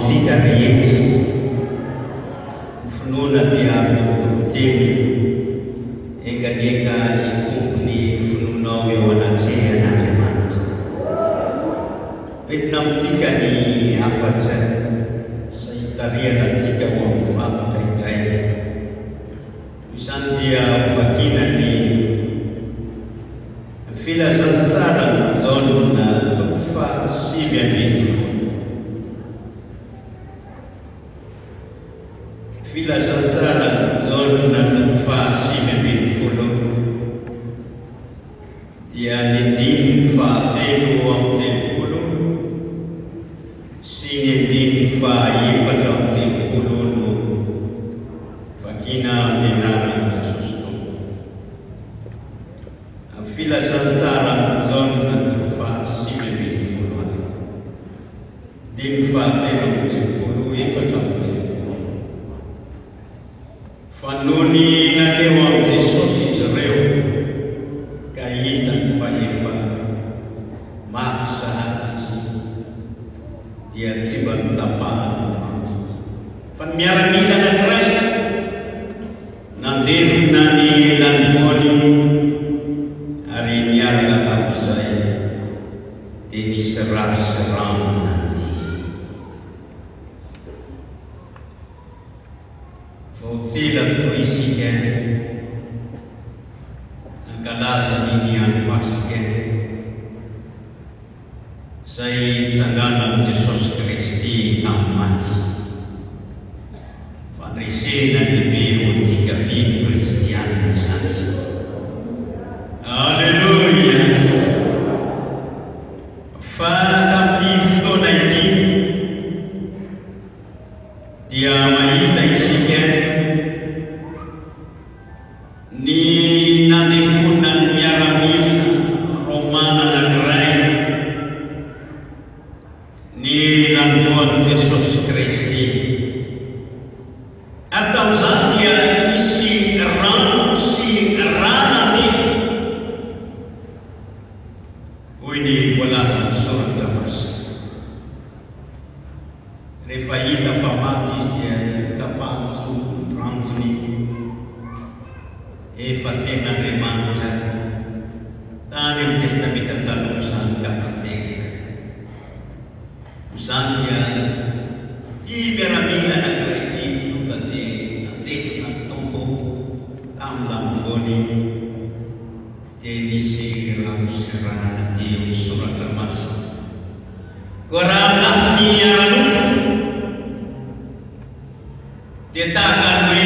Sika rehetra finoana dia avy amin'ny engadega itompony finoanao eo anatrehan'Andriamanitra. Entina amintsika ny afatra sahitariana antsika ho amin'ny vahoaka indray. Izany dia vakiana ny filazantsara ny jauna 7:10. Filazantsara jauna 7:10 dia ny 3:30 sy ny 4:30 no vakina amin'ny anaran'i Jesosy Tompo. Filazantsara jauna 7:10 4:30 fanony nateo amin'ny Jesosy izy ireo ka hitany fa efa maty sahady izy dia tsy mba nitapahana ranjo fa ny miaramila anankiray nandefina ny lanivony ary niaraka tamin'izay dia nisy rasy rano nandihy. Voatsela tokoa isika nankalaza niny andro Pasika izay nitsanganan'i Jesosy Kristy tamin'ny maty. Fandresena lehibe ho antsika mpino kristiana izany. Alleluia! Fa tamin'ity fotoana ity dia mahita isika ny nandefonan'ny miaramila Romana anankiray ny lanvoan'i Jesosy Kristy. Ary tamin'izany dia nisy rano sy ranany hoy ny voalazan'ny soratra masina. Rehefa hita fa maty izy dia tsy mitapahanjo ranjony efa ten'Andriamanitra tany amin'ny testamenta taloha izany ka tanteraka. Izany dia ty miaramila anankiray ty tonga dia nandefina ny Tompo tamin'ny lanivony dia nisy rano sy rana dia eo soratra masina. Koa raha amin'ny lafiny ara-nofo dia tahaka ny hoe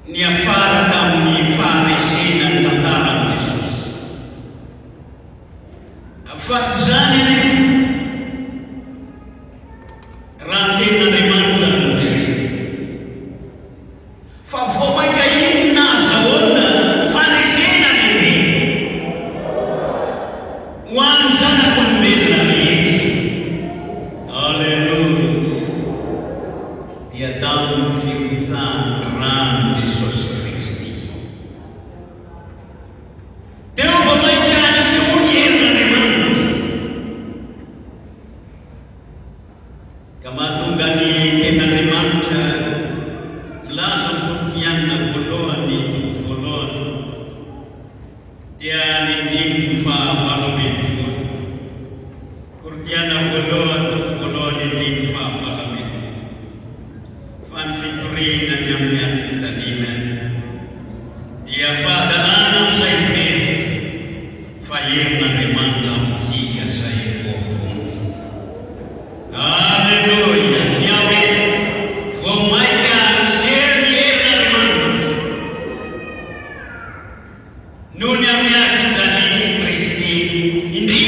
niafara tamin'ny faharesena ny tantaran'i Jesosy. Fa tsy izany anefa raha ny tenin'Andriamanitra no jerena. Fa vao mainka inona azahoana faharesena lehibe ho an'ny zanak'olombelona rehetra. Alleluia! Dia tamin'ny firotsahany ran'i Jesosy Kristy. Teo vao mainka nisy ony herin'Andriamanitra ka mahatonga ny tenin'Andriamanitra milaza ny Kortiana voalohany toko voalohany dia ny 9:20. Kortiana voalohany toko voalohany 9:20. Fa ny fitorenany amin'ny hafijaliana dia fahadalana amin'izay very fa herin'Andriamanitra amintsika izay voavonjy. Alleluia! Miawe vao mainka sery ny herin'Andriamanitra noho ny amin'ny hafijaliany Kristy indrindra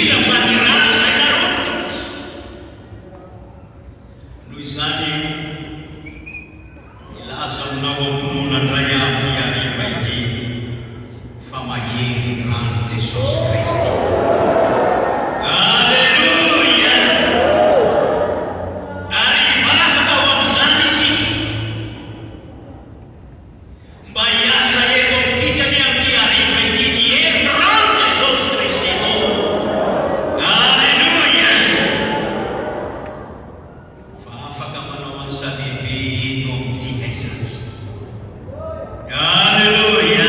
Aleluia!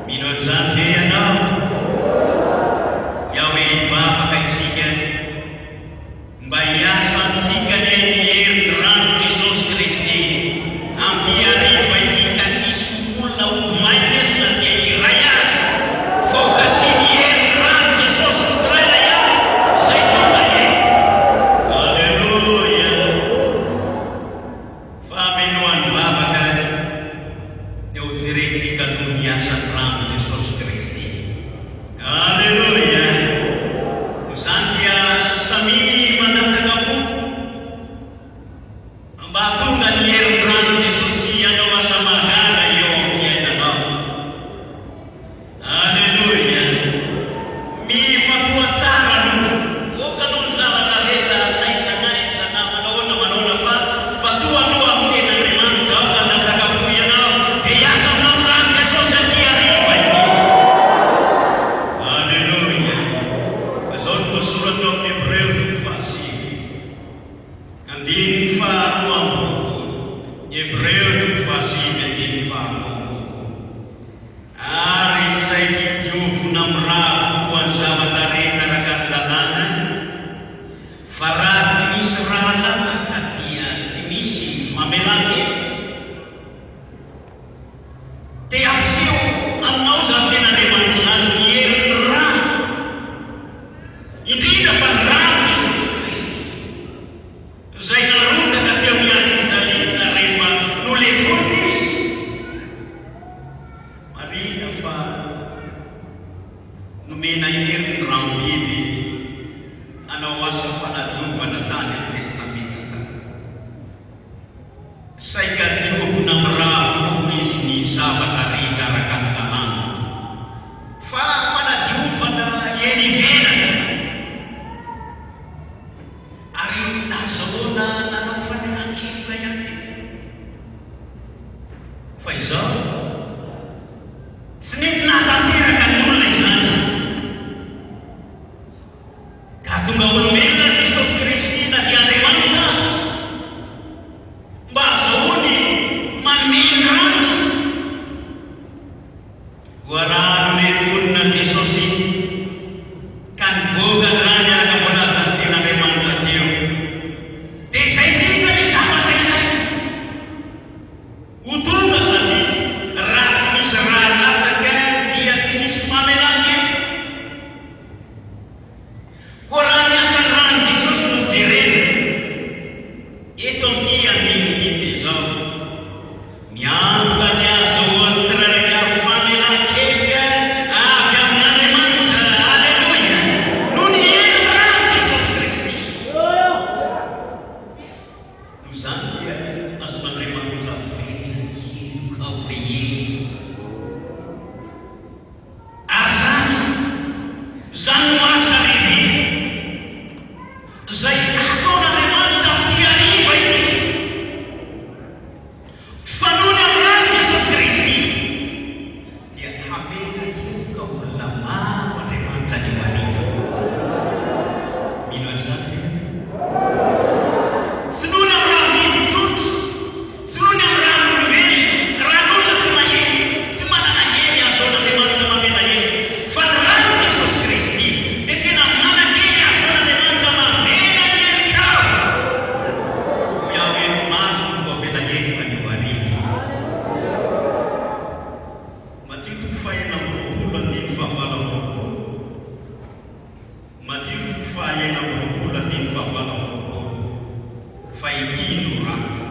Mino an'izany ve ianao? Iaho hoe hivavaka isika mba hiasa antsika ny herin'ny rano Jesosy Kristy amin'ny hariva ity ka tsisy olona otomainy eto na dia iray azy fa ho kasiny herin'ny rano Jesosy ny tsirairay avy izay tonga eto. Aleluia! Fa menohan'ny vavaka dia ho jerentsika noho ny asan'ny rano Jesosy Kristy. Aleluia! Izany dia samy mandatsaka mo mba tonga ny herin'ny rano Jesosy anao asa mahagaga eo amin'ny fiainanao. Aleluia! Mifatoa tsara no okanao ny zavatra rehetra naiza na manahoana fa fatoa aloha amin'ny ten'Andriamanitra ao ka ndatsaka mo ianao dia hiasa aminao ny rano Jesosy aty hariva ity. Aleluia! Izao ny voasoratra ao amin'ny Hebreo 7:5. Hebreo 7:5. Ary saingy diovina miravo koa ny zavatra rehetra araka ny lalàna, fa raha tsy misy raha latsaka dia tsy misy famelan-tena. Dia ampiseho aminao izany ten'Andriamanitra izany ny herin'ny rano, indrindra fa ny rano Jesosy Kristy izay narotsaka teo amin'ny hafinjalina rehefa nolefona izy. Marina fa nomena herin'ny rano biby anao asa fanadiovana tany amin'ny testamenta tany. Saika diovina miravo izy ny zavatra rehetra araka ny lalàna, fa fanadiovana eny ivelany. Ary nazahoana nanao fanelan-keloka ihany. Fa izao tsy nety nahatanteraka ny olona izany ka tonga olombelona Jesosy Kristy na dia Andriamanitra azy mba azahoany manome ny rano. Koa raha nolefonina Jesosy ka nivoaka ny rano araka voalazany ten'Andriamanitra teo, dia izay indrindra ny zavatra ilaina ho tonga, satria raha tsy misy raha latsaka dia tsy misy famelan-tena. Koa raha ny asan'ny rano Jesosy no jerena eto amin'ity andininy dia izao miantoka ny azahoan'ny tsirairay avy famelan-keloka avy amin'Andriamanitra. Aleluia! Noho ny herin'ny rano Jesosy Kristy. Noho izany dia azon'Andriamanitra vela heloka ho rehetra. Azazo izany no asa lehibe izay ataon'Andriamanitra amin'ity hariva ity. Fa noho ny amin'ny rano Jesosy Kristy dia hamela heloka olona maro Andriamanitra ny eo hariva. Mino an'izany ve? Tsy noho ny amin'ny rano biby tsotra, tsy noho ny amin'ny rano olombelona, ran'olona tsy maheno, tsy manana hery azahoan'Andriamanitra mamela hery, fa ny rano Jesosy Kristy dia tena manan-kery azahoan'Andriamanitra mamela ny herin-kao. Ho iaho hoe maro ny voavela hery ho an'io hariva. Matio 9:20. Matio 9:20. Fa ity no raha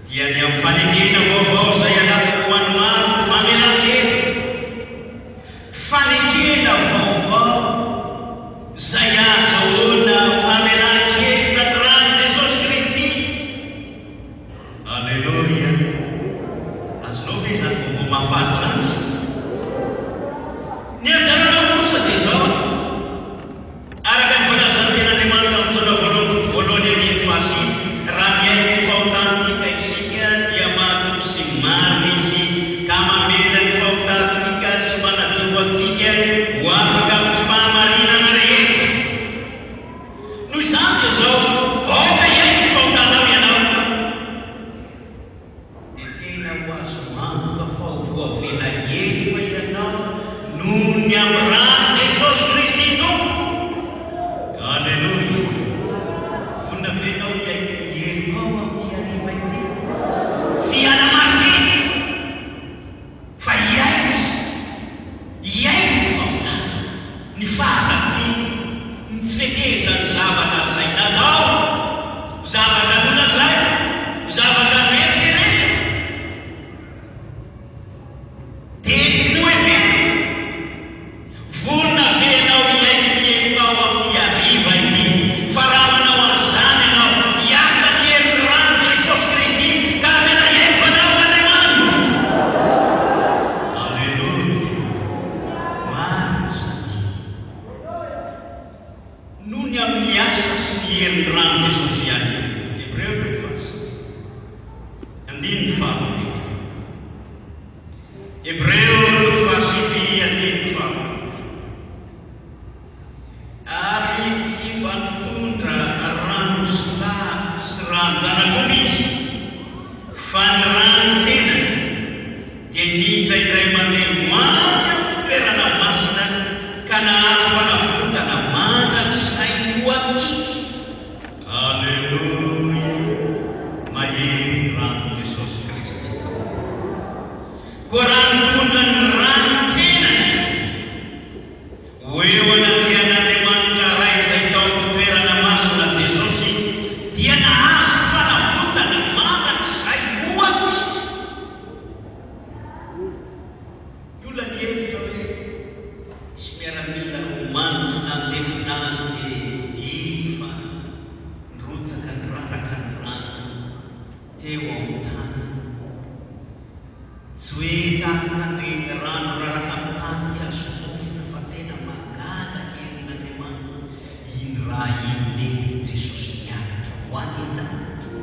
dia ny amin'ny fanekena vaovao izay alatsaka ho an'ny maro ny famelan-kery. Fanekena vaovao izay azahoana famelan-kery ny rano Jesosy Kristy. Aleluia! Azonao ve izany vaovao mahafaly izany? Ny anjaranao kosa dia izao araka ny filazan'ny ten'Andriamanitra amin'ny Jona 1:1-5. Raha miaino ny fahotantsika isika dia mahatoky sy marina izy ka mamela ny fahotantsika sy manadio antsika ho afaka amin'ny tsy fahamarinana rehetra. Noho izany dia izao aoka iaino ny fahotanao ianao dia tena ho azo mantoka fa ho voavela hely fa ianao noho ny amin'ny rano Jesosy Kristy tompo. Alleluia. Vonina venao iaiko miheliko ao amin'ity hariva ity. Tsy anamarikiny fa iaiko ny fahotana, ny faharatsiana, ny tsy fehezany zavatra izay natao, zavatra nolazay, zavatra noeritrereta. Dia tsy nohevena vonina venao iaiko miheliko ao amin'ity hariva ity. Fa raha manao an'izany ianao hiasa ny herin'ny rano Jesosy Kristy ka amena heliko anao Andriamanitra. Alleluia. Marina sady noho ny amin'ny asa sy ny herin'ny rano Jesosy ihany. Hebreo 3:5. Hebreo 3:5. Ary tsy mba nitondra rano sy ranon-janak'omby izy, fa ny rano tena dia niditra indray mandeha ho any amin'ny fitoerana masina ka nahazo fanafotana mandrakizay ho antsika. Alleluia. Mahery rano Jesosy Kristy. Koa raha nitondra ny rano tena izy ho eo anaty an'Andriamanitra ray izay tao amin'ny fitoerana masina Jesosy dia nahazo fanafotana mandrakizay ho antsika. Ny olona nihevitra hoe tsy miaramila romanina nandefina azy dia iny fa nirotsaka ny raraka ny rano teo amin'ny tany. Tsy hoe tahaka ny rano raraka amin'ny tany tsy azo nofina fa tena magala ny herin'Andriamanitra. Iny raha iny nentin' Jesosy niakatra ho any an-danitra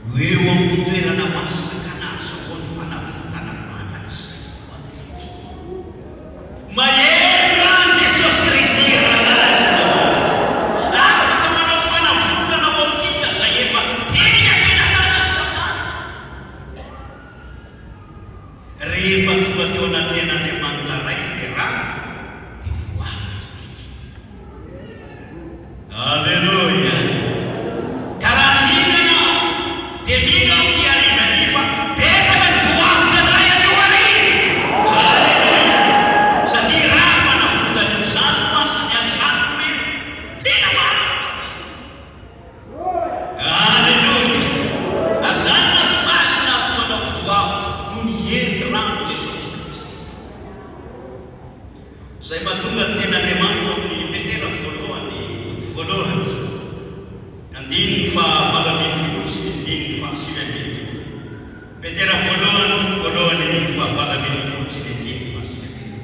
ho eo amin'ny fitoerana masina ka nahazoa ny fanafotana mandrakizay ho antsika. Mahery rano Jesosy Kristy rahalahy afaka manao fanafotana ho antsika zay efa teny ampelatany ny Satana. Rehefa tonga teo anaty an'Andriamanitra ray ilay rano dia voavy isika. Alleluia. Ka raha mino ianao dia mino amin'ity hariva ity fa betsaka ny voavitra indray anio hariva. Alleluia. Satria raha fanafotana io zany masiny azany hoe tena mahavitra mihitsy. Alleluia. Azany nato masina ato manao voavitra noho ny herin'ny rano Jesosy Kristy. Izay mahatonga ny ten'Andriamanitra amin'ny Petera voalohany 9:20 sy 9:20. Petera voalohany 9:20 sy 9:20.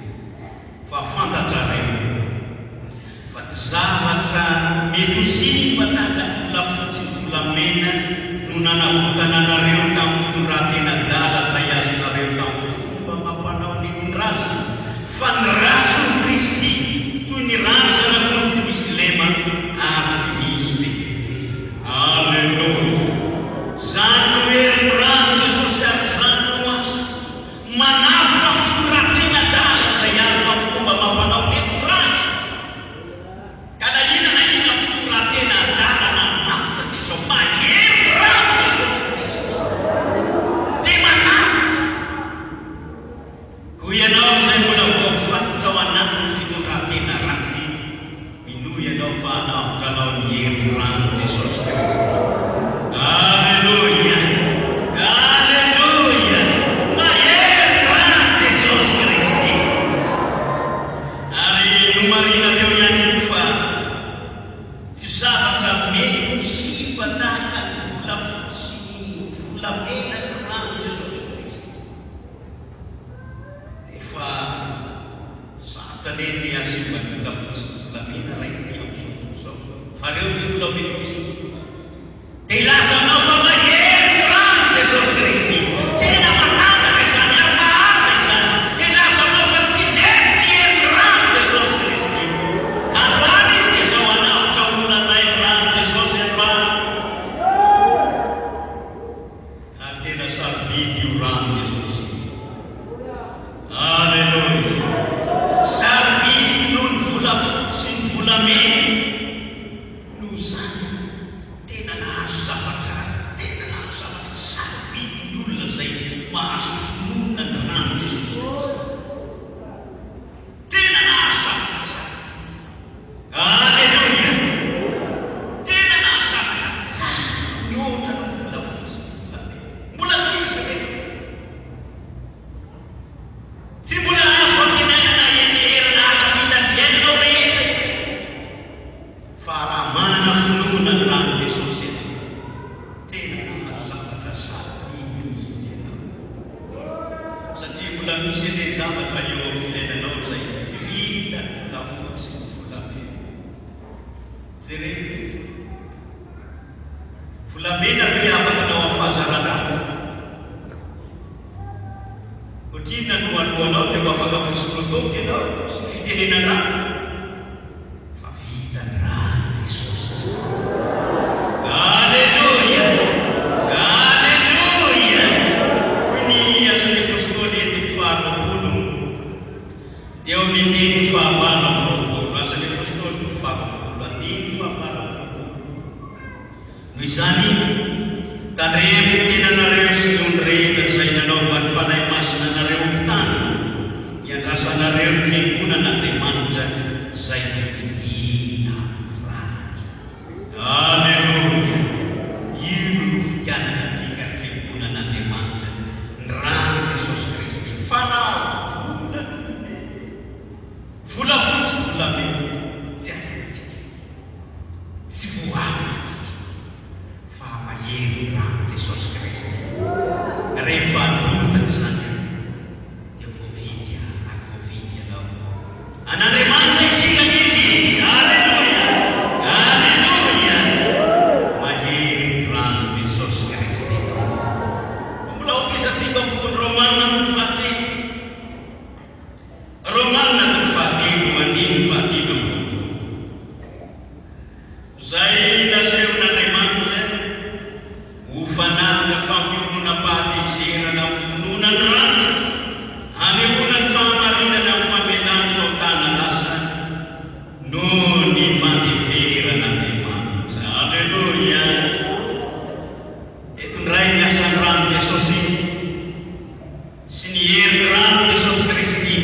Fa fantatra reo fa tsy zavatra mety ho simba tahaka ny volafotsy ny volamena no nanavotana anareo tamin'ny fitondran-tena-dala izay azonareo tamin'ny fomba mampanao nentin-drazana, fa ny rason'i Kristy toy ny rano zanak'omby tsy misy lema ary tsy misy betibety. Alleluia. Zany no herin'ny rano Jesosy ary zany no azy manavitra ny fitondran-tena-dala izay azo tamin'ny fomba mampanao nentin-drazana. Ka na inona fitondran-tena-dala nanavitra dia izao mahery rano Jesosy Kristy dia manavitra. Koa ianao izay mbola voafatotra ao anatin'ny fitondran-tena ratsy, minoa ianao fa hanavitra anao ny herin'ny rano Jesosy Kristy. Alleluia. Alleluia. Mahery rano Jesosy Kristy. Ary no marina teo ihany koa fa tsy zavatra mety ho simba tahaka ny volafotsy sy ny volamena ny rano Jesosy Kristy. Efa zatra neny asimba ny volafotsy sy ny volamena raha ity amin'izao zao. Fa reo dia mbola mety ho simba. Dia ilazanao fa mahery rano Jesosy Kristy. Tena matanjaka izany ary mahavitra izany. Dia ilazanao fa tsy mety ny herin'ny rano Jesosy Kristy. Ka androany izy dia izao hanavitra olona nay rano Jesosy androany. Ary tena sarobidy io rano Jesosy. Tsy mbola azo antenanana hetihera na akafita ny fiainanao rehetra io, fa raha manana finoana ny rano Jesosy tena nahazo zavatra sara hity mihitsy ianao, satria mbola misy le zavatra eo amin'ny fiainanao zay tsy vita ny volafotsy ny volamena. Jeretsy volamena ve afaka anao amin'ny fahazaran-dratsy? Otrina no alohanao dia afaka fisolotoky ianao sy fitenenana ratsy, fa vita ny rano Jesosy. Alleluia, alleluia. Hoy ny asan'ny apôstôly eto faharoapolo dia eo amin'ny andiny fahavalo amby roapolo. Asan'ny apôstôly eto faharoapolo andiny fahavalo amby roapolo. Noho izany tandremo tenanareo sy ny rehetra izay nanaovany fanahy masina anareo mpitany, hiandrasanareo ny fiangonana Andriamanitra izay novidiana ratsy. Alleluia. Io no fitianana antsika ny fiangonana Andriamanitra, ny rano Jesosy Kristy. Fanavola volafotsy volamena tsy afakatsika, tsy voavitsika, fa mahery rano Jesosy Kristy. Rehefa notsaky zany dia voavidy ary voavidy ianao an'Andriamanitra isinagety. Alleluia, alleluia. Mahery rano Jesosy Kristy. Mbola hopisatsika ambokony Romanina toko fahatelo, Romanina toko fahatelo andiny fahatelo amboko. Zay nasehon'Andriamanitra ho fanatitra fampionona-pahatezerana amin'ny finoana ny ratsy, hanehoana ny fahamarinana amin'ny famelany fahotana lasa noho ny fandeferan'Andriamanitra. Alleluia. Eto ndray ny asan'ny rano Jesosy sy ny herin'ny rano Jesosy Kristy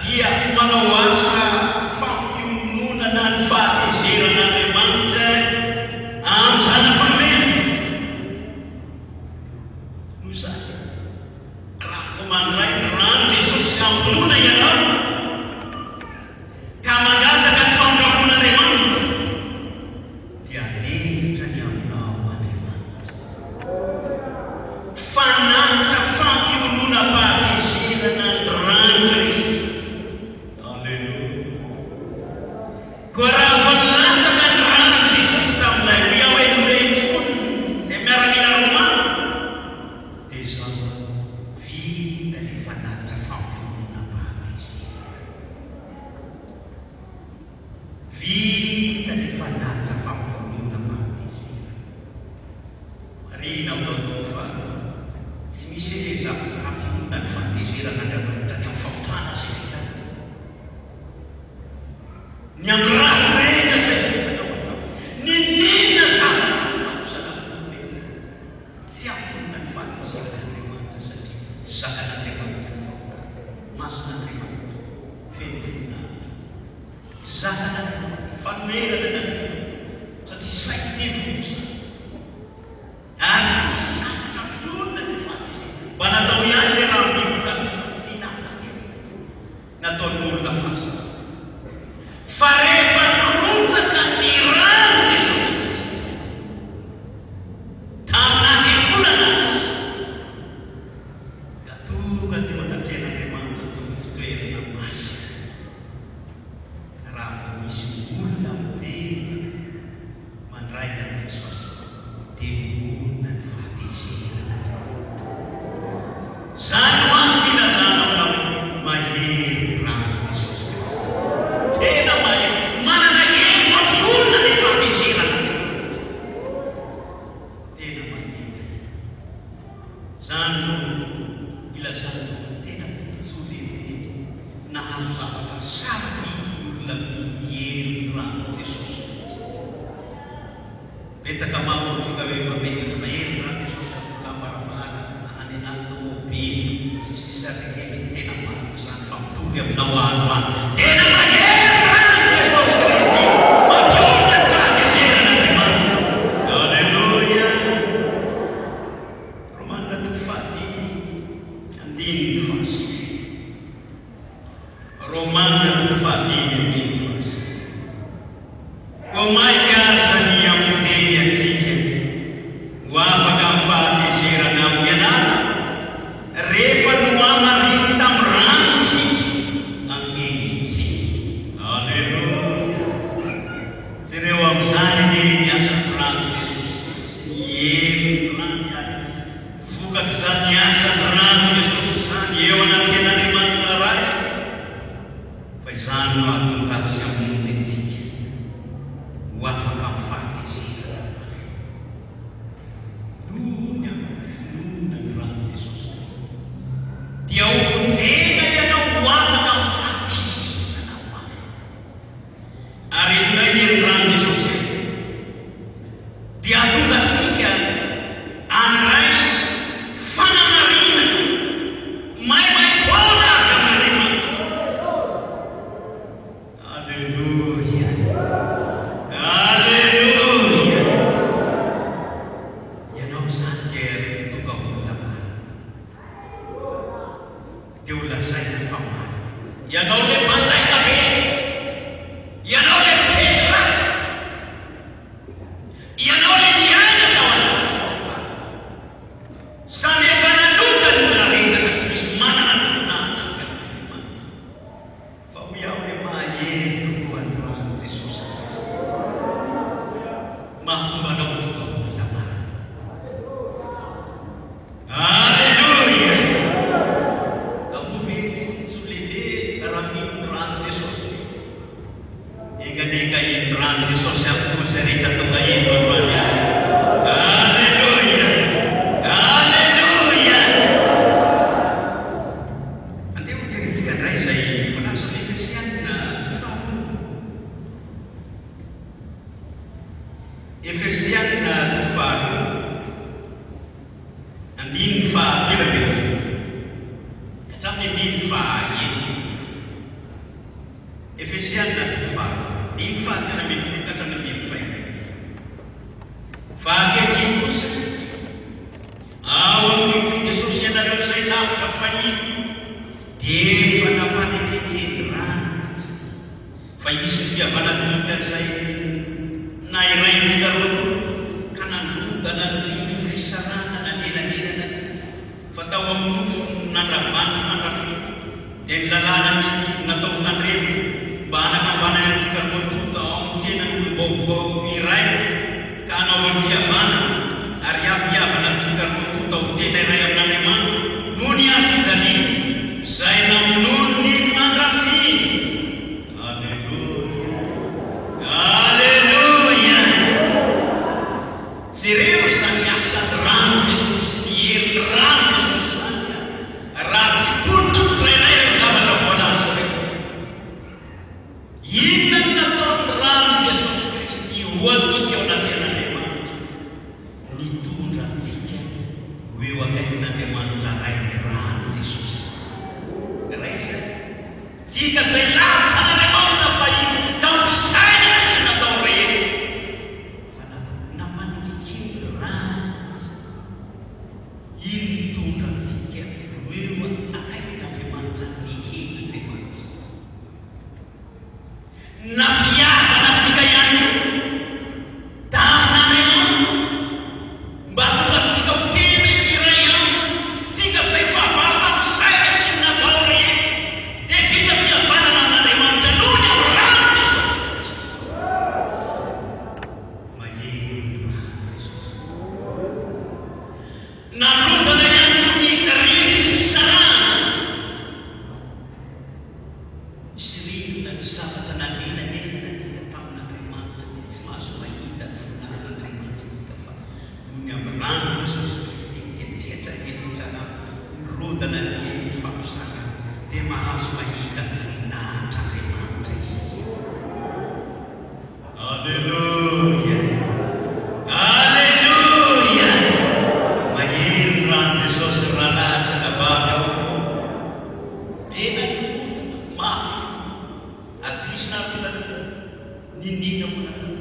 dia manao asa fampiononana ny fahatezerana vita le fanatitra fampionona-pahatezerana. Marina aminao tokoa fa tsy misy le zavatra hampionona ny fahatezerana ny amin'ny fahotana zay vitana, ny amin'ny ratsy rehetra zay vitanao atao, ny nina zavatra atao zanak'olombelona tsy hampionona ny fahatezerana satria tsy zakan'Andriamanitra ny fahotana, mason'Andriamanitra feno voninahitra, tsy zakan'Andriamanitra fanomerana n'Andriamanitra satria saity vosa ary tsy misy zavatra hampionona ny fahatezerana. Mba natao ihany le raha mibotany fa tsy natanteraka nataon'olona fasa, fa rehefa nirotsaka ny rano Jesosy Kristy tam'nadefolana azy ka tonga teo anatrehan'Andriamanitra teo fitoerana masina. Raha vo misy olona mipetraka mandray an' Jesosy dia mionona ny fahatezerana zany ho any milazana aminao mahery rano Jesosy Kristy. Tena mahery, manana hery mampionona ny fahatezerana, tena mahery. Zany no ilazana tena tombotsoa lehibe nahazo zavatra sara mity olona mihery rano Jesosy Kristy. Betsaka mamontsika hoe mametraka mahery rano Jesosy amin'ny lamaravana any anaty tomobily sy sisa rehetra, tena marina zany fa mitovy aminao androany. Tena mahery rano Jesosy Kristy mampionona ny fahatezerana Andriamanitra. Alleluia. Romanina toko fahatelo andiny andiny fasy Romana tofadimy andiny fasy ko maika azany amijeny atsika ho afaka mifahatezerana amin'ny anana rehefa noamariny tamin'ny rano isika ankehitriny. Alleluia. Jereo amin'izany ne niasan'ny rano Jesosy eny rano any vokatry izany niasan'ny rano Jesosy izany eo anatin'Andriamanitra ray fa izany no ahatonga azy hamonjy antsika ho afaka mifahatezerana noho ny amin'ny finoana ny rano Jesosy Kristy dia ho vonjena ianao ho afaka mifahatezerana ho afaka ary etonay ny rano Jesosy dia ahatonga antsika andray fananarina maimaimpona avy amin'Andriamanitra. Alleluia. Alleluia. Ianao zany dia tonga olona marina dia ho lazaina fa marina. Ianao le mandaina be, ianao le miteny ratsy, ianao le miaina tao anaty fahotana samy efa nanota ny olona rehetra ka tsy misy manana ny voninahitra avy amin'Andriamanitra fa ho iaho hoe mahery tokoa ny rano Jesosy Kristy mahatonga anao tonga olona marina. Alleluia. Ka moa ve tsy lehibe raha mino ny rano Jesosy enganeka eny rano Jesosy avokoa izay rehetra tonga eto androany any. Alleluia. Alleluia. Andeha hojerentsika indray izay voalaza ny Efesianina faharoa. Efesianina faharoa andiny fahatelo ambin'ny folo hatramin'ny andiny fahaenina ambin'ny folo. Efesianina faharoa andiny fahatelo ambin'ny folo ka hatramin'ny andiny fahaenina ambin'ny folo. Fa ankehitriny kosa ao amin'ny Kristy Jesosy ianareo izay lavitra fahiny dia efa nampanekeneny rano Kristy fa misy fihavanantsika izay nairaintsika roa toa ka nandrodana ny rindry fisarana nanelanelana antsika fa tao amin'ny nofo nandravany fandrafina dia ny lalàna misy natao tandremo mba hanakambanany antsika roa toa tao amin'ny tenan'olom-baovao iray ka hanaovan'ny fihavana ary hampihavana antsika roa toa tao tena iray amin'Andriamanitra noho ny hafijaliana izay namonoany ny fandrafina. Alleluia. Alleluia. Jereo izany asan'ny rano Jesosy, ny herin'ny rano Jesosy zany raha tsy ponina tsirairay ireo zavatra voalaza reo. Inona no nataon'ny rano Jesosy Kristy ho antsika eo anatin'Andriamanitra? Nitondra antsika ho eo akaikin'Andriamanitra ray ny rano Jesosy. Ray izay tsika izay lavitra n'Andriamanitra fahiny tamin'ny fisainana sy natao rehetra fa nampanitrikiny rano iny nitondra antsika ho eo akaikin'Andriamanitra nikenin'Andriamanitra. Nampihavana antsika ihany tamin'Andriamanitra mba tonga antsika ho tena iray aminy tsika izay fahavalo tamin'ny saina sy ny natao rehetra dia vita fihavanana amin'Andriamanitra noho ny amin'ny rano Jesosy Kristy. Mahery ny rano Jesosy nanrodana ihany koa ny rindry ny fisarana. Misy rindrina ny zavatra nanelanelana antsika tamin'Andriamanitra dia tsy mahazo mahita ny voninahitran'Andriamanitra antsika fa noho ny amin'ny rano Jesosy Kristy dia mitrehitra hevitra nirodana ny hevitra fampiasana dia mahazo mahita ny voninahitran'Andriamanitra isika. Alleluia. Alleluia. Mahery ny rano Jesosy raha lasaka bavy ao toa tena nirodana mafy ary tsy misy narodana ninina moa natao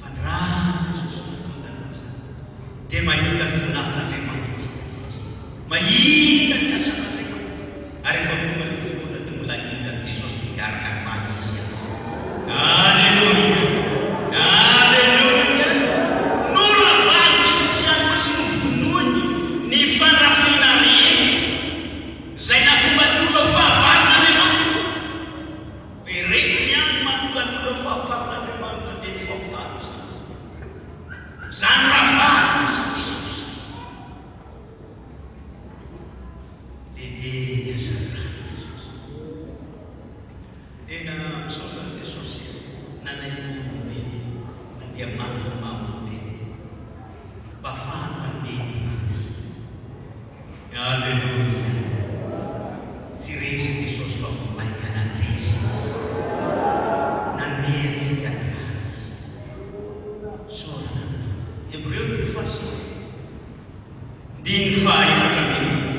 fa ny rano Jesosy narodana izany dia mahita ny voninahitran'Andriamanitra tsika mahita ny asana Lehibe ny asarany Jesosy. Tena misaotra Jesosy nanain'olombelona mandeha mafimamolombelona mba ahafahana manome ratsy. Alleluia. Tsy resy Jesosy fa vomaika nandresy izy, nanome antsika ny ratsy. Saorana mitovy. Hebreo 3:7. Diny fahaefatra ambin'ny folo.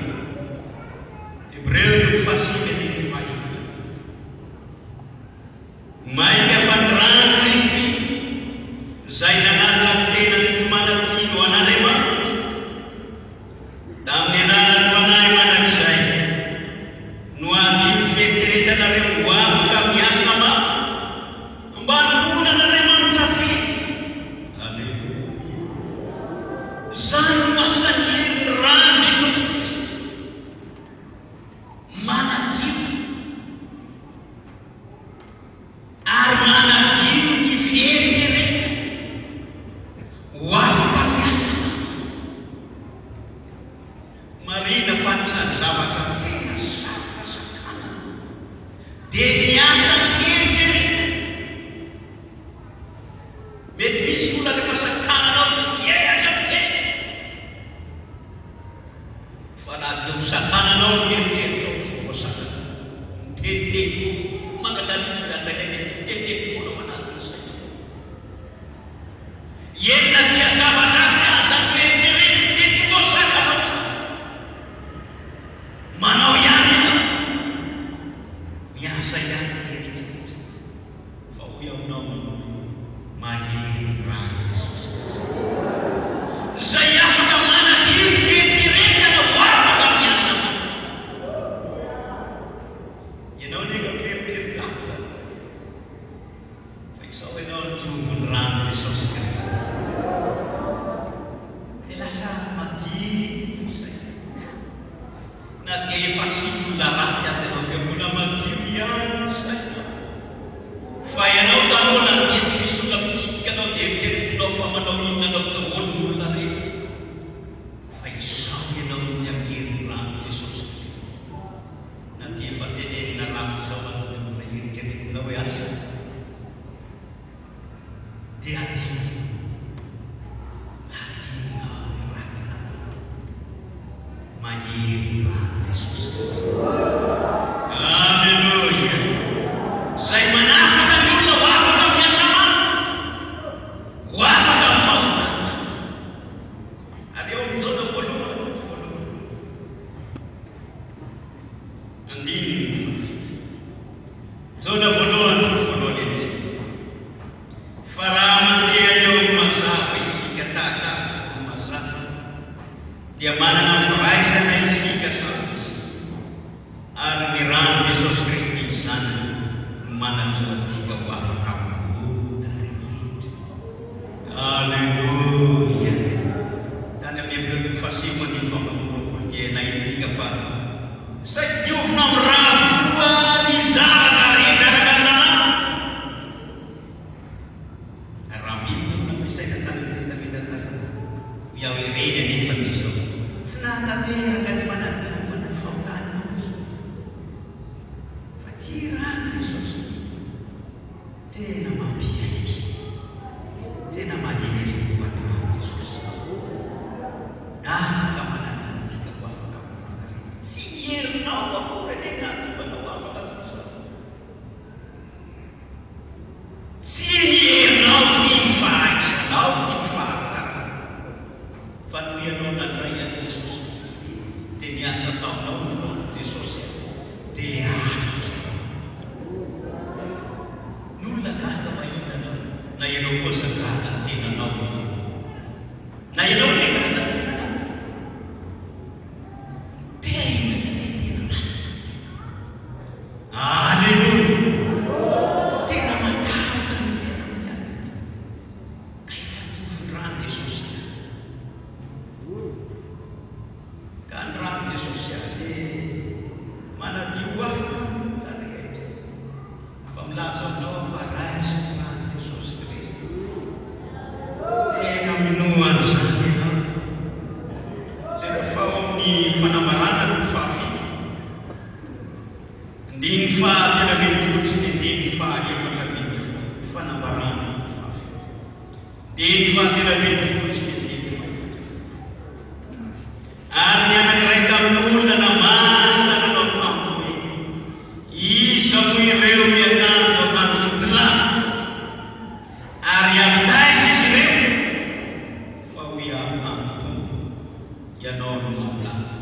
Hebreo 3:7. Maika fa ny rano Kristy izay nanatra ny tena tsy manatsino an'Andriamanitra tamin'ny anaran'ny fanahy mandrakizay no adiny fieritreretanareo ho afaka miasa maty mba hanompoana an'Andriamanitra fery. Alleluia. Izany no asany herin'ny rano Jesosy Kristy, manatino ary manatino ny fieritreretana ho afaka miasa maty. Marina fa anisany zavatra tena sakasakana dia ny asa ny fieritreretana. Mety misy olona rehefa sakananao asa tena, fa raha teo sakananao mieritreritrao tsy voasakana mitetitety fo mangadalina zany ndraiky mitetitety fonao anatin'ny saina. Enina dia zavatra tsy asa mieritrerety dia tsy voasakanao tsara. Manao ihany ianao, miasa ihany mieritreritra, fa hoy aminao mahery rano Jesosy Kristy izay afaka manatino fieritreretana ho afaka miasa maty. Ianao neka mieritreritatsy fa izao ianao ny dioviny rano Jesosy Kristy dia lasa madio izay. Na dia efa simolona ratsy azy ianao dia mbola madio ihany sainao. Fa ianao taloha na dia tsy misy olona mikitika anao dia eritreretinao fa manao inona anao daholo ny olona rehetra. Fa izao ianao ny amihery rano Jesosy Kristy. Na dia efa tenenina ratsy izao aza dia mbola eritreretinao hoe asa dia adinonao ny ratsy natao. Mahery rano Jesosy Kristy. Alleluia. Izay manafaka ny olona ho afaka miasa maty, ho afaka mifahotana. Ary eo amin'ny Jona 1:1. Andininy 7. Jona 1:1. Fa raha mandeha eo mazava isika tahaka azy ho mazava dia manana firaisana isika samy ary ny rano Jesosy Kristy izany manadio antsika ho afaka mota rehetra. Alleluia. Tany amin'ny Hebreo 3:7 dia nahintsika fa izay diovina amin'ny ravo koa ny zavatra rehetra ara-dalàna. Raha Biblia no nampiasaina tany amin'ny testamenta taloha iaho ireny anefa misy ao tsy nahatanteraka ny fanadiovana ny fahotana izy. Fa tia rano Jesosy tena mampiaiky, tena mahery tokoa ny rano Jesosy. Afaka manadio antsika ho afaka mota rehetra. Tsy herinao akory eny nahatoanao afaka kosa. Tsy ny herinao, tsy ny fahaisanao, tsy ny fahatsara, fa noho ianao nandray an'i Jesosy Kristy dia niasa taonao ny rano Jesosy dia afaka ianao. N'olona gaga mahitanao, na ianao kosa gaga ny tenanao, na ianao le gaga ny tenanao, tena tsy teteny ratsy. Alleluia. Tena matahotra mihitsy ianao ihany ka efa dioviny rano Jesosy. Ka ny rano Jesosy dia manadio afaka mota rehetra. Fa milaza aminao fa raisy ny rano Jesosy Kristy dia Ndiny fahatelo ambin'ny folo sy ny ndiny fahaefatra ambin'ny folo fanambarana ny fafy. Ndiny fahatelo ambin'ny folo sy ny ndiny fahaefatra. Ary ny anankiray tamin'olona namana nanao tamiko hoe iza mo ireo miakanjo akanjo fotsilana ary avitaiza izy ireo fa ho iaho tamtompo ianao no mamilana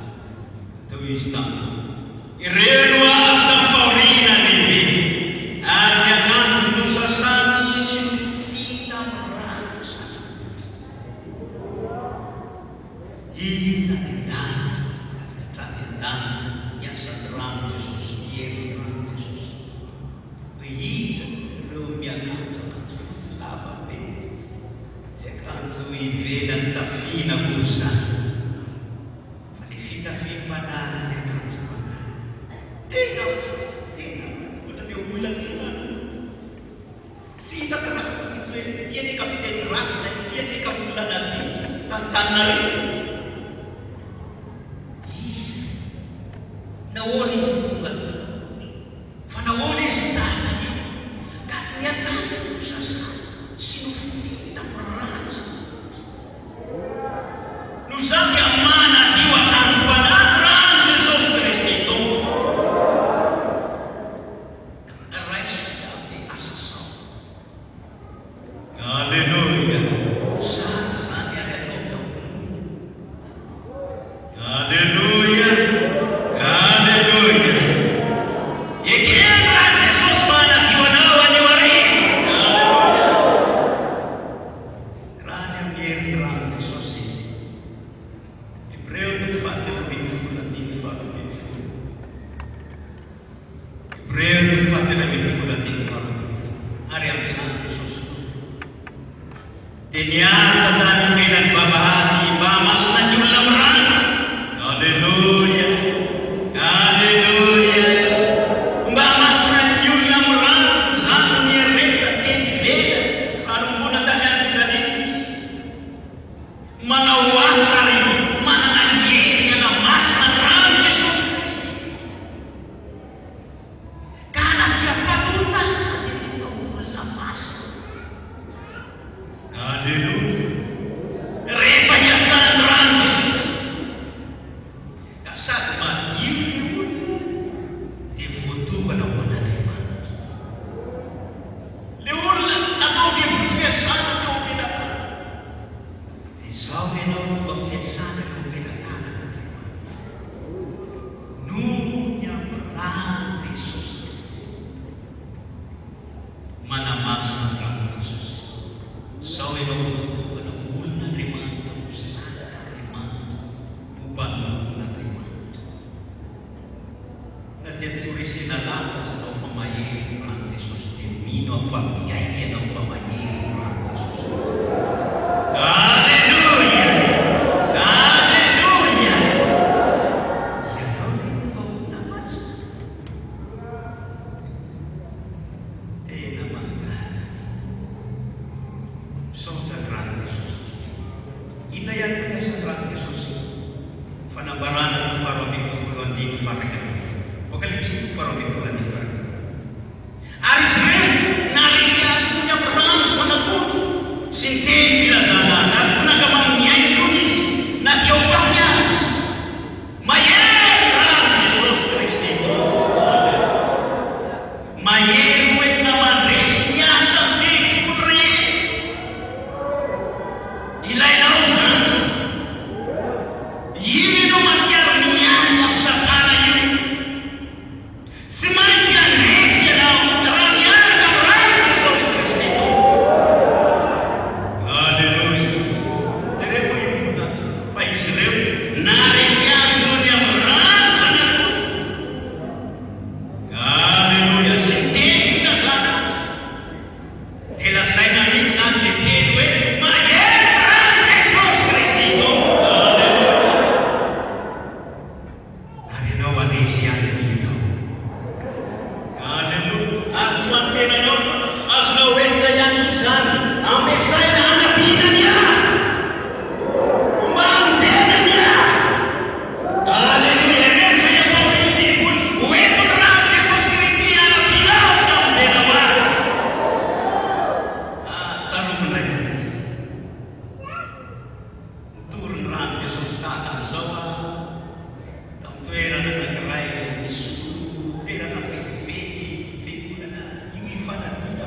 atao izy tamiko ireo no avy tamin'ny fahoriana lehibe ary ny akanjo no sasany sy no fitsita amin'ny rano sanambotra hita ny an-danitra hatrany an-danitra miasan'ny rano Jesosy miery rano Jesosy hoe iza ireo miakanjo akanjo fotsy lava be tsy akanjo ivelany tafiana bozany fa le fitafiam-panahy akanjo panahy tena fotsy tena ohatrany olona tsy hitako ratsy mitsy hoe tiany kapiteny ratsy na tiany ka olona naditra tantanareo izy nahoana izy tonga ty fa nahoana izy tahaka io ka ny akanjo no sasany sy no fitsita amin'ny rano no zany amana dio akanjo panahy rano Jesosy Kristy tompo ka raisy aby asa sao. Alleluia. Sary zany ary ataovy ambony. Alleluia. Alleluia. Ekeny raha Jesosy manadio anao anio arivo. Alleluia. Raha ny amin'ny herin'ny rano Jesosy. Hebreo toko fahatelo ambin'ny folo andiny falo ambin'ny folo. Hebreo toko fahatelo ambin'ny folo andiny falo ambin'ny folo. Ary amin'izany Jesosy dia niaraka tany ivelan'ny vavahady mba hamasina ny olona amin'ny rano. Alleluia. Alleluia. Mba hamasina ny olona amin'ny rano zany no miereta teny ivela ranombona tany Antiokia izy manao asa ary manana hery hanamasina ny rano Jesosy Kristy ka anaty ampanota sady tonga olona masina. Alleluia. Rehefa hiasany rano Jesosy ka sady madio ny olona dia voatokana ho an'Andriamanitra. Le olona natao dia fiasana teo am-pelatana dia izao ianao tonga fiasana teo am-pelatana an'Andriamanitra noho ny amin'ny rano Jesosy Kristy manamasina ny rano Jesosy. Sao ianao voatokana olon'Andriamanitra ho zanak'Andriamanitra ho mpanompon'Andriamanitra na dia tsy ho resena lata zanao fa mahery ny rano Jesosy dia mino aho fa miaiky ianao fa mahery ny rano Jesosy Kristy. Alleluia. Alleluia. Ianao le tonga olona masina tena mangala misaotra ny rano Jesosy. Inona ihany no miasan'ny rano Jesosy? Fanambarana toko faharoa ambin'ny folo andiny faraka ambin'ny folo. Apokalipsy toko faharoa ambin'ny folo andiny faraka ambin'ny folo. Ary izy ireo narisy azy tony amin'ny rano sanak'ondry sy ny teny filazana azy ary tsy nankamany miainy intsony izy na dia ho faty azy. Mahery rano Jesosy Kristy tompo. Mahery ho entina mandresy ny asa ny teny fony rehetra. Ilainao zany. Ino ianao matsiaro miany amin'ny satana io? Tsy maintsy andresy ianao raha miaraka amin'ny rano Jesosy Kristy tompo.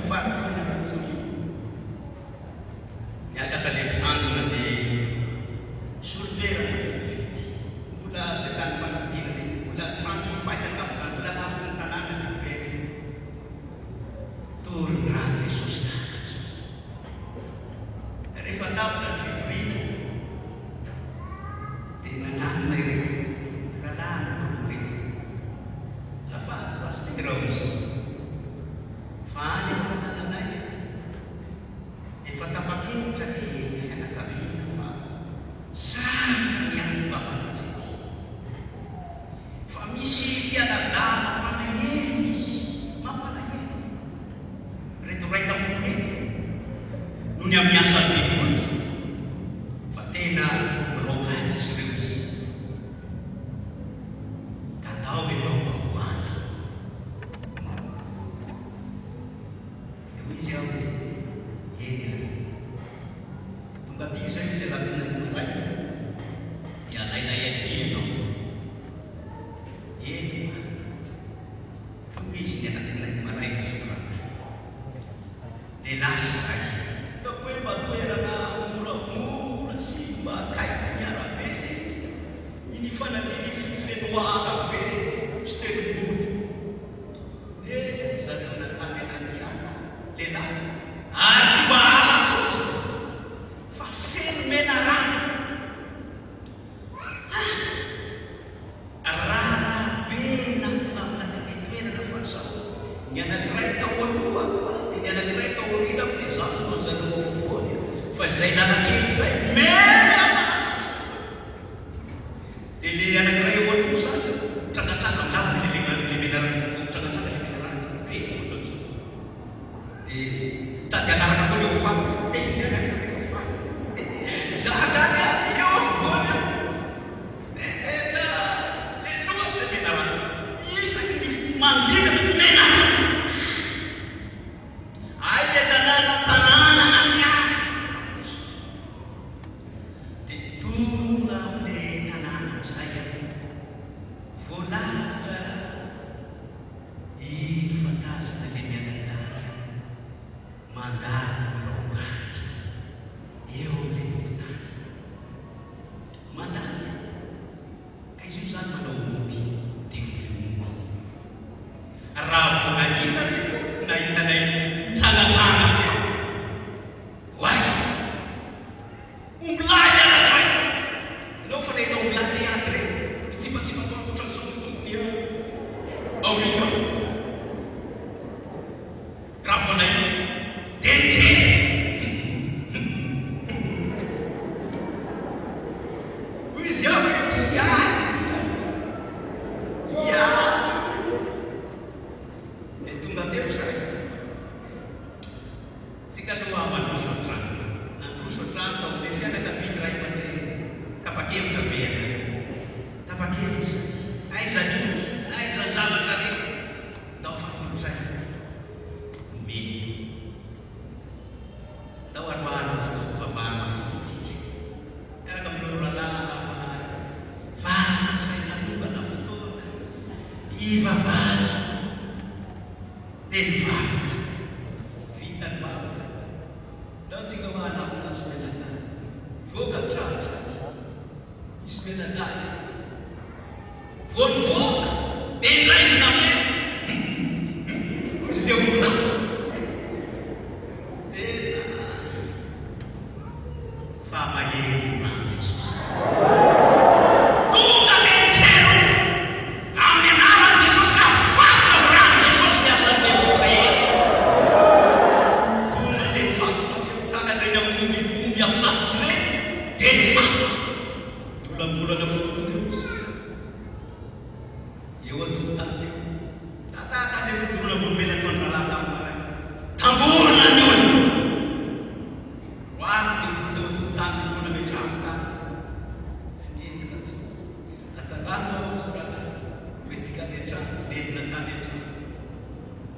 farafana ratsy niakatra le mpitandrina dia solotoerana vetivety mbola zakany fanatirana mbola trano faitaka amin'izany mbola lavitry ny tanàna ny toerana toriny raha Jesosy tahaka izao. Rehefa tapitra ny fivoriana dia nanatina ireto rahalahiny ireto zafady pasitera izy fa any amin'ny tanànanay efa tapa-kevitra ny fianakaviana fa sarotra ny antom-bavana azy fa misy mpianadahy mampalahelo izy mampalahelo reto ray tampono reto noho ny amin'ny asan'ny devoly fa tena mirokany izy ireo izy ka atao ianao mba ho any eo izy aho eny ary tonga ty izay izy anatin'ny maray dia alainay aty ianao eny tonga izy ny anatinay maray ny sokrana dia lasa zay ataoko hoe mba toerana moramora sy mba akaiko miarabe le izy iny fanadiny fifenoana be tsy telomody nety zany nakany anaty ana lehilahy ary tsy mba ala tsotra fa feno mena rano rara be nampilamina teny toerana fa zao ny anankiray tao aloha dia ny anankiray tao aorina dia zany no zany afovoany fa izay nanakely zay mena dia le anankiray eo aloha zany trangatranga milaviny le mena rano trangatranga le mena rano be ohatr'izao dia mitady anarana koa le ofany be ny anankiray ofany za zany eo afovoany dia tena le loatra le mena rano isaky ny mandinana mena rano ay le tanàna anaty any dia tonga am'le tanàna am'izay voalavitra iny fantazana le mianadahy mandady mirokatra eo am'le tompotany mandady ka izy io zany manao omby devoly omby raha voanahina reto nahitanay mitsangatranga teo hoay ombilahy anankiray ianao fa nahita ombilahy teatry mitsipatsipa ohatran'izao ny tompony eo aoriana raha voanahina dentre izy aho iady dia tonga teo zay tsika aloha mandroso an-trano nandroso an-trano tao le fianakaviana ray aman-dreny tapa-kevitra veana tapa-kevitra zay aiza nioty aiza zavatra reto ndao fatolotray omeny ndao aroana fotovavahana fototsika miaraka amin'ireo rahalahy vava zay nanokana fotoana ivavahana dia mivavaka vita ny vavaka ndao tsika ho anatina azy menadahy voaka trano zay izy menadahy voanivoaka dia indraisina mena izy le olona tena fa mahery rano Jesosy tonga dia mitsero amin'ny anaran'i Jesosy afatotra amin'ny rano Jesosy ny asany devoreny tonga dia mifatotra teo tanan'ireny omby afatotra ireny dia mifatotra mbolambolana fotsiny teo izy eo an-tokotany eo tataka le fijoroana volomena ataony rahalahy tamin'maray tamborona ny olona roako dia teo an-tokotany tokona metrahako tany tsy nietsika tso atsangano aho izy rahalahy hoe tsika letrano lentina tany an-trano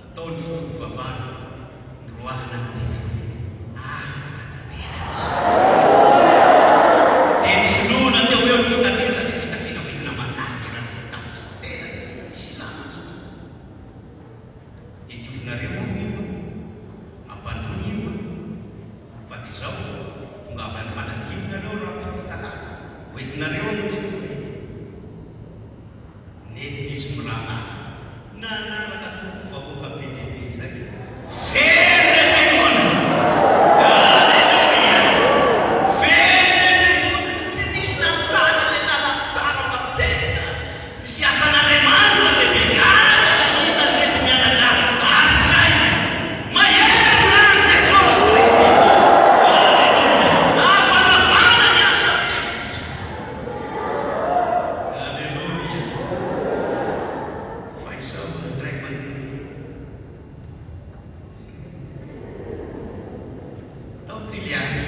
ataony fotovavahana nyroahana ny devoly afaka tanterana izy dia ny sinoana teo eo ny fitafina satria fitafina hoentina mandady raha tokotany zao tena tsy silama zao dia diovinareo ao io dia misy miraha nanaraka tompo vahoaka be dia be zay ferne fiangonana. Aleluia, ferne fiangonana, tsy misy nantsana le nalatsara matena misy asan'Andriamanitra lehibe gaga nahita mety mianada asay mahery rano Jesosy Kristy. Aleluia, azo anavana ny asa tefitra. Aleluia, fa izao indray mandeha tao Tiliany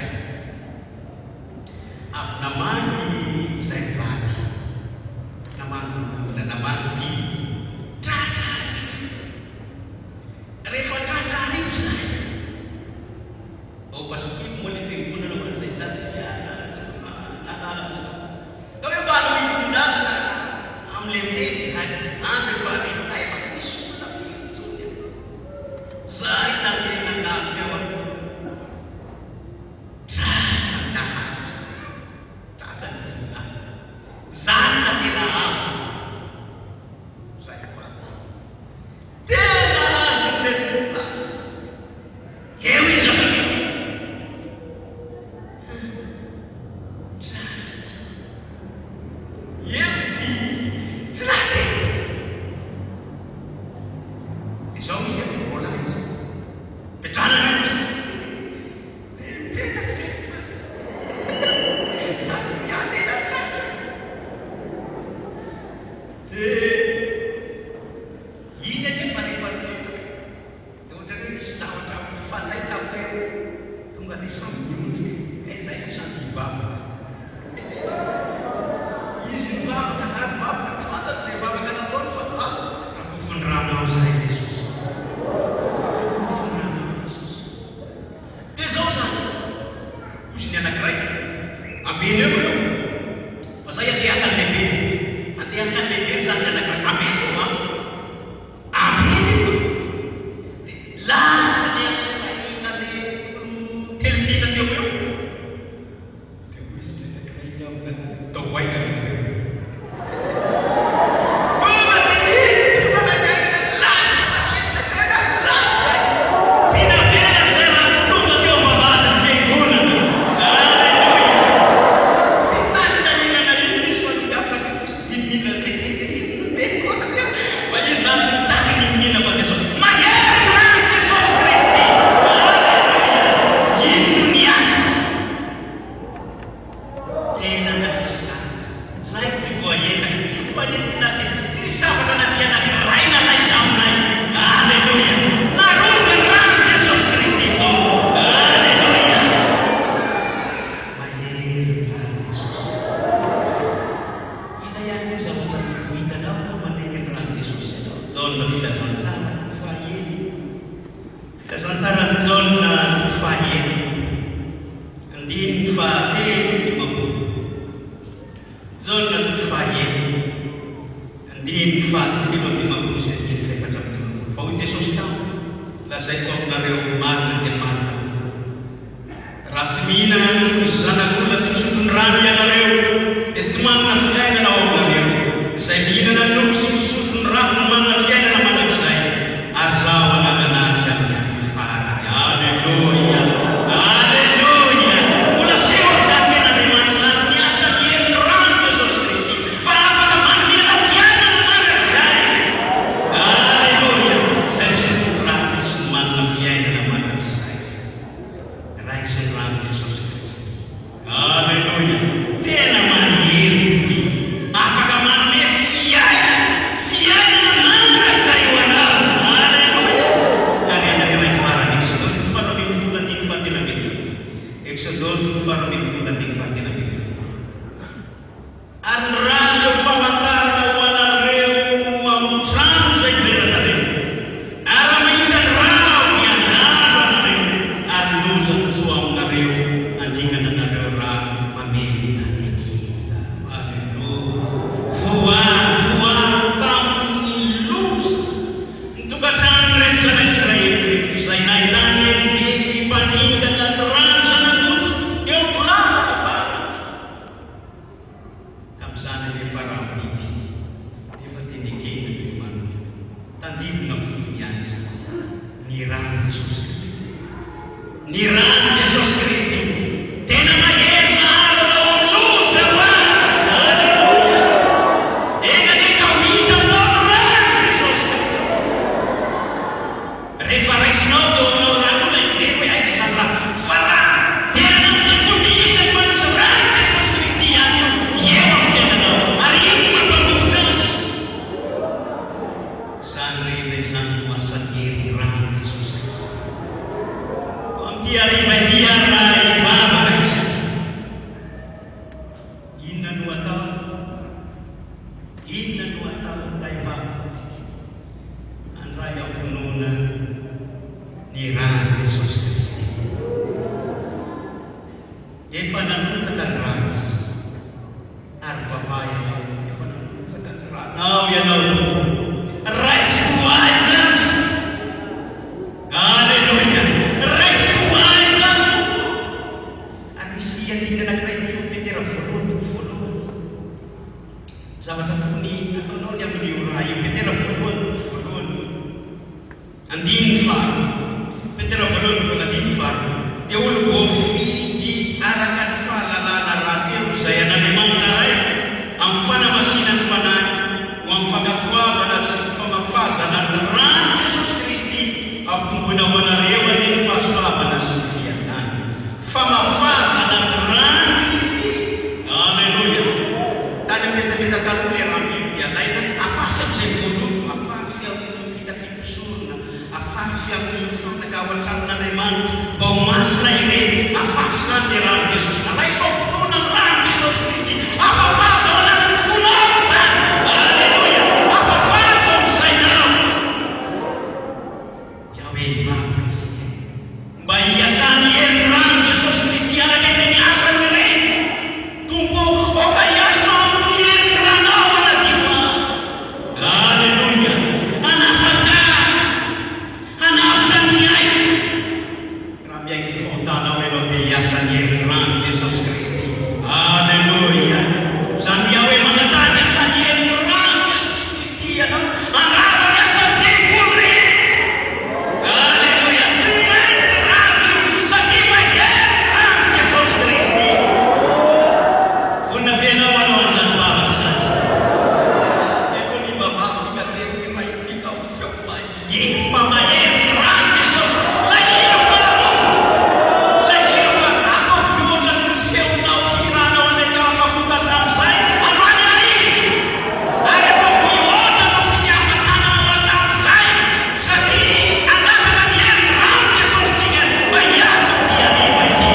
avy namangy izay mivady, namangy olona, namangy biby tratra arivo. Rehefa tratra arivo zay pasokibo moa le fiangonana moa zay tany Tiliana zay nanala am'izao ka hoe mba no hitsindanana am'le tsely zay andro efa rena efa finisy olona firintsony zay nandeha nangalo teo a tratra ndahazo tratra ny tsinana zany na tena azo zay vady tena azo le tsinazy eo izy azo mety tratra eo tsy raha tena izao izy ambola izy petrana izy dia mipetraky zay zany miatena tratra dia iny anefa rehefa mipetraka dia ohatra hoe misy zavatra mifandray taminay tonga dia samy miondrika ka izay no samy mivavaka. Izy mivavaka zany mivavaka tsy fantatro zay mivavaka nataony fa zany rakofony rano ao zay Jesosy, rakofony rano ao Jesosy. Dia zao zany ozy ny anankiray ambeny eo eo fa zay andehakany lehibe, andehakany lehibe zany ny anankiray ambeny eo ambeny eo dia lasa ny anankiray nandeha telo minitra teo eo dia ozy ny anankiray ao tao aika afaka manome fiainana manaka zay tadidina fotsiny ihany satria ny rany Jesosy Kristy, ny rany Jesosy Kristy tena mahery mahalo anao amin'ny loza ho azy. Alleluia. Ena dia ka hita aminao ny rany Jesosy Kristy. Rehefa raisinao dia aminao rano olona hijery hoe aiza izany raha, fa raha jerana amin'ny fony dia hitany fa nisy rany Jesosy Kristy ihany eo amin'ny fiainanao, ary iny mampamovitra azy. Izany rehetra izany no asan'ny herin'ny rany Jesosy Kristy. Ko amin'ity hariva ity ary raha hivavaka isika, inona no atao? Inona no atao raha hivavaka antsika? Andray ampinoana ny rany Jesosy Kristy. Efa nanotsaka ny rano izy, ary vavaha ianao efa nanotsaka ny rano. Ao ianao raisiko azy azy. Alleluia. Raisiko azy azy. Ary misy andiny anankiray ty eo Petera voalohany. Zavatra tokony ataonao ny amin'ny io raha io. Petera voalohany. Andiny faro. Petera voalohany tonga andiny faro. Dia olo voafidy araka ny fahalalana rahateo izay an'Andriamanitra ray amin'ny fanamasinany fanahy ho amin'ny fankatoavana sy ny famafazana ny rany Jesosy Kristy ampitomboina ho anareo amin'ny fahasoavana sy ny fiadanana. Famafazana ny rany Kristy. Alleluia. Tany amin'ny testamenta taloha ilay raha Biblia dia alaina afafy amin'izay voaloto, afafy amin'ny fitafim-pisorona, afafy amin'ny fanaka ao an-tranon'Andriamanitra, Baumasina ireny, afafy izany ilay rany Jesosy. Raisao ampinoana ny rany Jesosy Kristy, afafaza ao anatin'ny fonao izany. Alleluia. Afafaza ao amin'ny sainao. Iaho hivavaka isika mba hiasany herin'ny rany Jesosy Kristy araka ny asany ireny. Tompo oka hiasa amin'ny herin'ny ranao anadima. Alleluia. Anafaka, anafitra ny aika. Raha miaiky ny fontanao ianao dia hiasa ny herin'ny rany Jesosy Kristy. Alleluia. Izany hoe hoe mandatany hiasany herin'ny rany Jesosy Kristy ianao, andrava ny asany devily rehetra. Alleluia. Tsy maintsy ravy satria mahery rany Jesosy Kristy. Vonina venao anao an'izany vavaka izany. Aloha ny vavatsika telo hoe raitsika ho feo mahery fa mahery ny rany Jesosy. Lahira fa lahira fa ataovy mihoatra ny feonao firanao an'ilay tafakota hatramin'izay androany arivo. Ary ataovy mihoatra no fitiavan-tananao hatramin'izay satria anapaka ny herin'ny rany Jesosy tsika mba hiasa amin'ity hariva ity.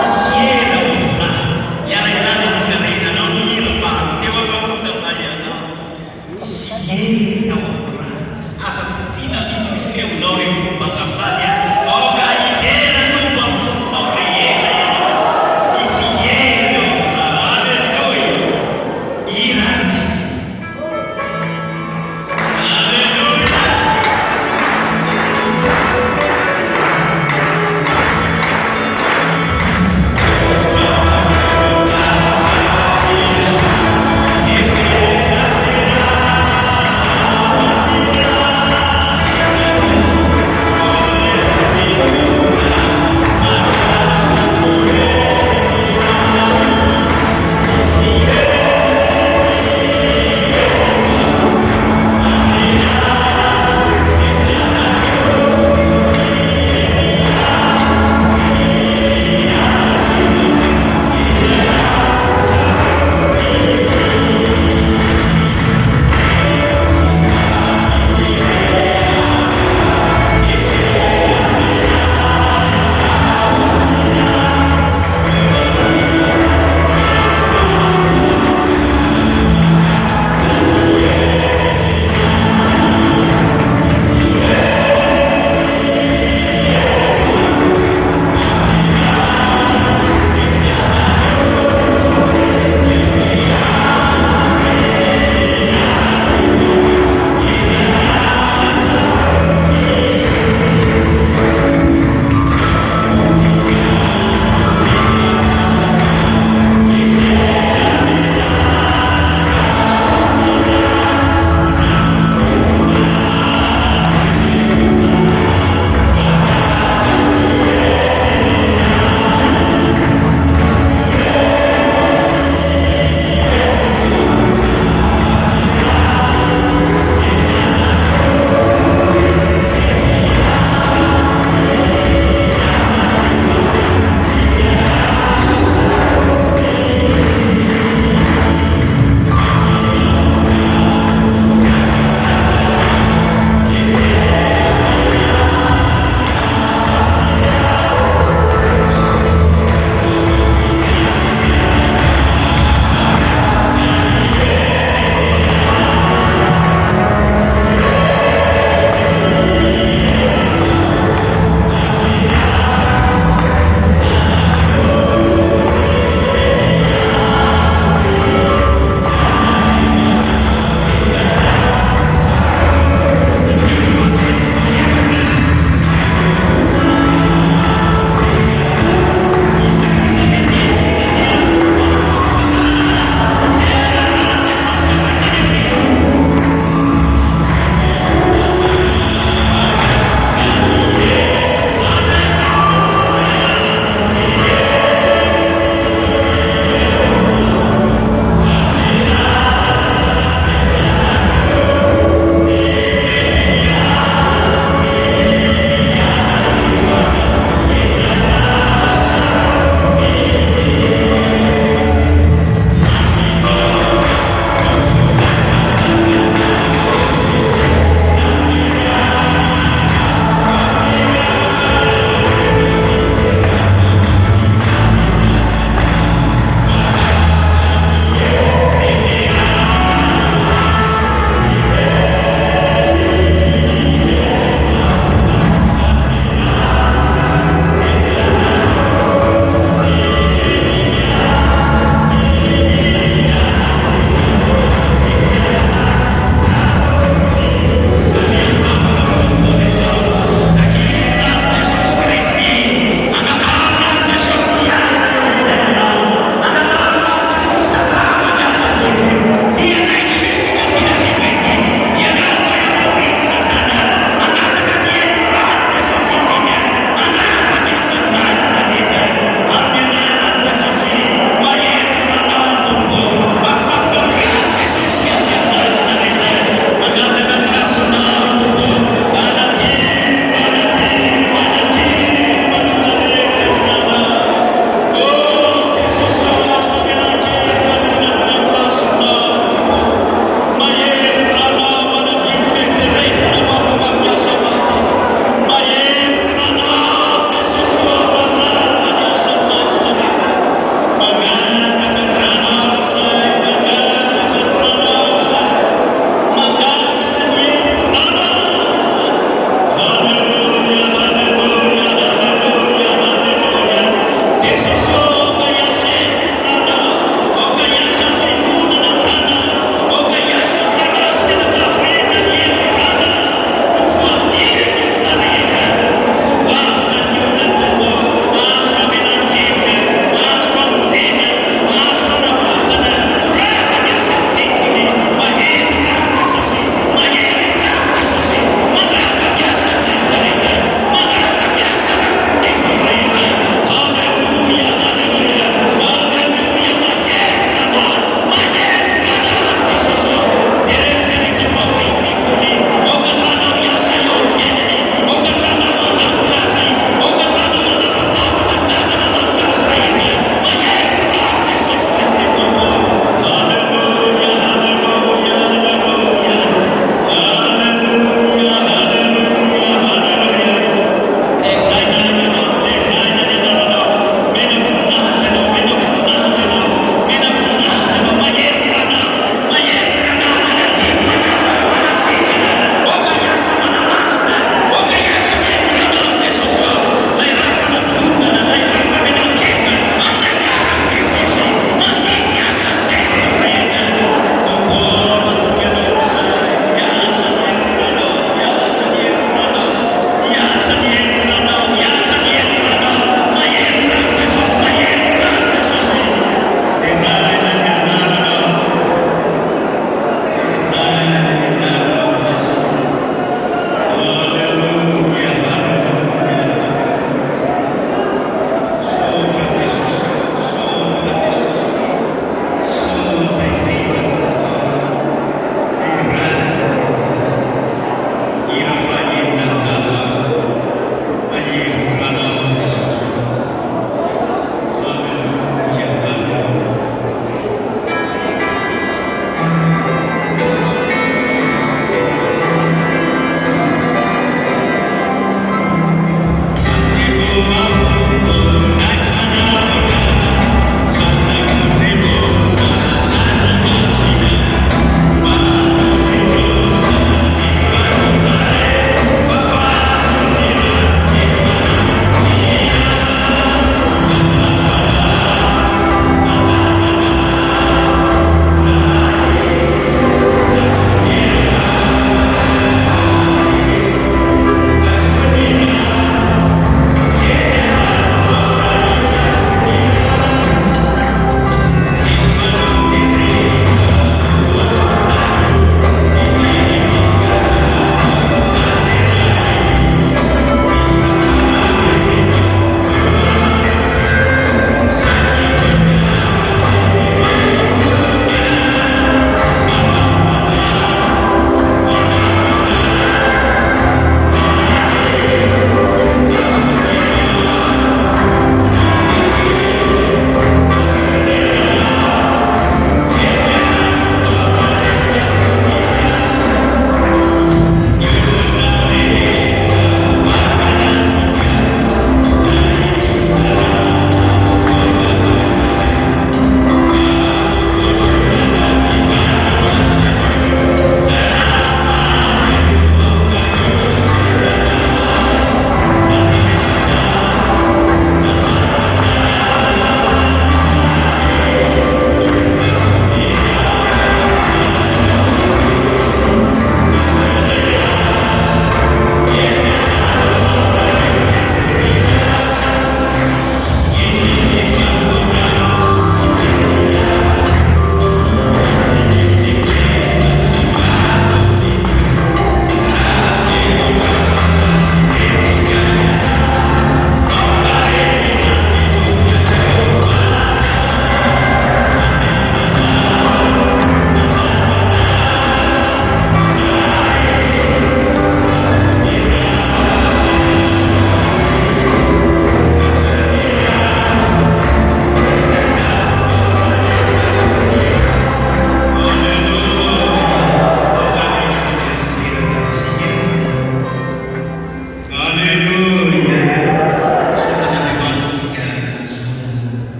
Misy hera ao amin'izany. Iara izany antsika rehetra anao mihira fa teo afakota va ianao. Misy hera ao amin'izany. Aza tsintsina mihitsy ny feonao reto mbazafady